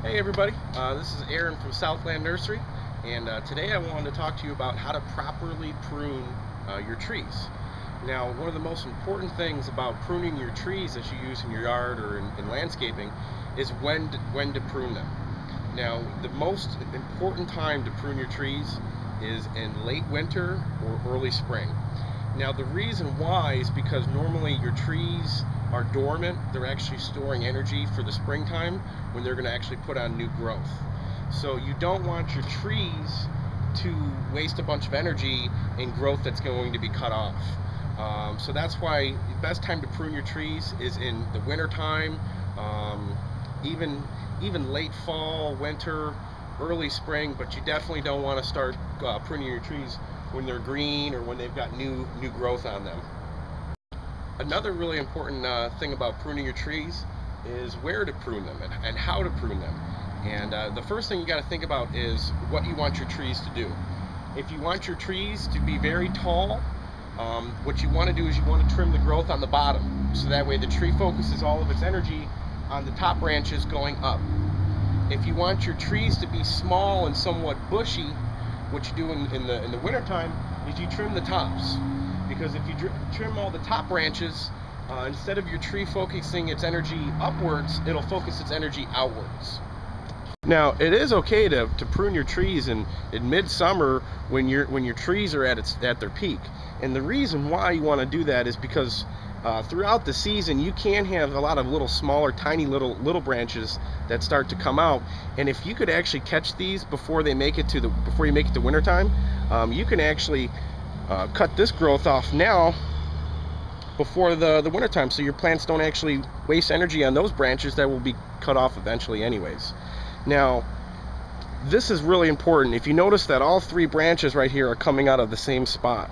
Hey everybody, this is Aaron from Southland Nursery, and today I wanted to talk to you about how to properly prune your trees. Now, one of the most important things about pruning your trees that you use in your yard or in landscaping is when to prune them. Now, the most important time to prune your trees is in late winter or early spring. Now, the reason why is because normally your trees are dormant. They're actually storing energy for the springtime when they're going to actually put on new growth. So you don't want your trees to waste a bunch of energy in growth that's going to be cut off. So that's why the best time to prune your trees is in the winter time, even late fall, winter, early spring, but you definitely don't want to start pruning your trees when they're green or when they've got new growth on them. Another really important thing about pruning your trees is where to prune them and how to prune them. And the first thing you got to think about is what you want your trees to do. If you want your trees to be very tall, what you want to do is you want to trim the growth on the bottom, so that way the tree focuses all of its energy on the top branches going up. If you want your trees to be small and somewhat bushy, what you do in the wintertime is you trim the tops. Because if you trim all the top branches, instead of your tree focusing its energy upwards, it'll focus its energy outwards. Now, it is okay to prune your trees in midsummer when your trees are at their peak. And the reason why you want to do that is because throughout the season you can have a lot of little smaller, tiny little branches that start to come out. And if you could actually catch these before you make it to wintertime, you can actually cut this growth off now before the winter time, so your plants don't actually waste energy on those branches that will be cut off eventually anyways. Now, this is really important. If you notice that all three branches right here are coming out of the same spot,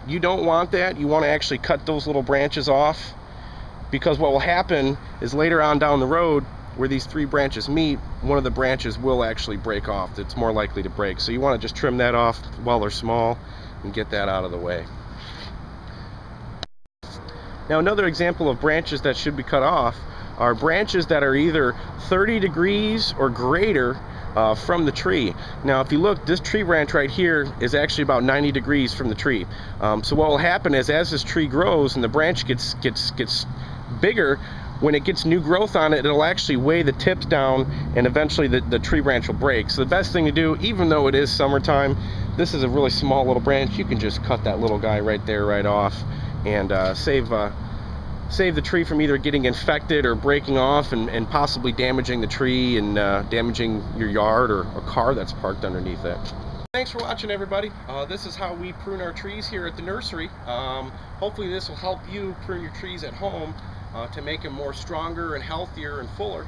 you don't want that. You want to actually cut those little branches off, because what will happen is later on down the road where these three branches meet, one of the branches will actually break off. It's more likely to break. So you want to just trim that off while they're small and get that out of the way. Now, another example of branches that should be cut off are branches that are either 30 degrees or greater from the tree. Now, if you look, this tree branch right here is actually about 90 degrees from the tree. So what will happen is, as this tree grows and the branch gets bigger, when it gets new growth on it, it'll actually weigh the tips down, and eventually the tree branch will break. So the best thing to do, even though it is summertime, this is a really small little branch, you can just cut that little guy right there right off and save the tree from either getting infected or breaking off and possibly damaging the tree and damaging your yard or a car that's parked underneath it. Thanks for watching, everybody. This is how we prune our trees here at the nursery. Hopefully this will help you prune your trees at home to make them more stronger and healthier and fuller.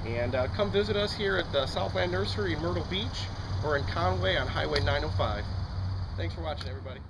And come visit us here at the Southland Nursery in Myrtle Beach or in Conway on Highway 905. Thanks for watching, everybody.